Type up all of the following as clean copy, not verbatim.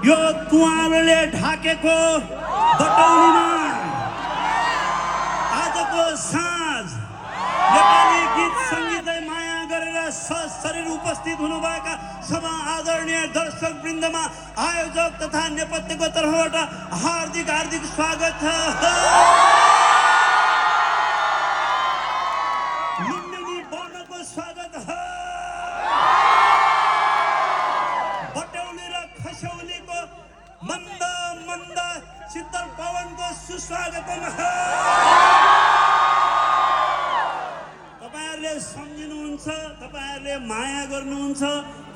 यो तुवारले ढाकेको बटौलीमा आजको साँझ नेपाली गीत सङ्गीतलाई माया गरेर सशरीर उपस्थित हुनुभएका सभा आदरणीय दर्शक वृन्दमा आयोजक तथा नेपथ्यको तर्फबाट हार्दिक हार्दिक स्वागत छ। लुम्बिनी वर्णको स्वागत छ। बटौली र खस्यौलीको मन्द मन्द शीतल पवनको सुस्वागतम। तपाईहरुले सम्झिनुहुन्छ, तपाईहरुले माया गर्नुहुन्छ,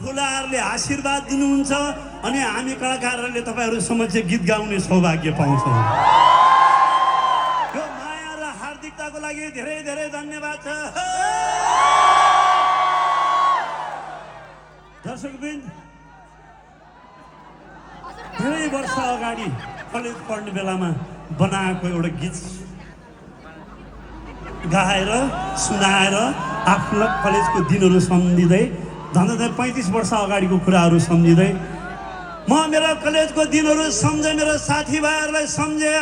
ठुलाहरुले आशीर्वाद दिनुहुन्छ अनि हामी कलाकारहरूले तपाईहरु समक्ष गीत गाउने सौभाग्य पाउँछौँ। यो माया र हार्दिकताको लागि धेरै धेरै धन्यवाद छ। दर्शकवृन्द, धेरै वर्ष अगाडि कलेज पढ्ने बेलामा बनाएको एउटा गीत गाएर सुनाएर आफ्नो कलेजको दिनहरू सम्झिँदै झन्डै 35 वर्ष अगाडिको कुराहरू सम्झिँदै म मेरो कलेजको दिनहरू सम्झे, मेरो साथीभाइहरूलाई सम्झे।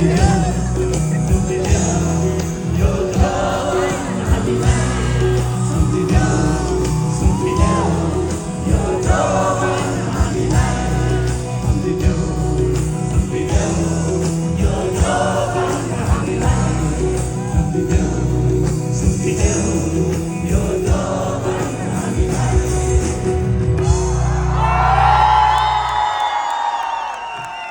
माया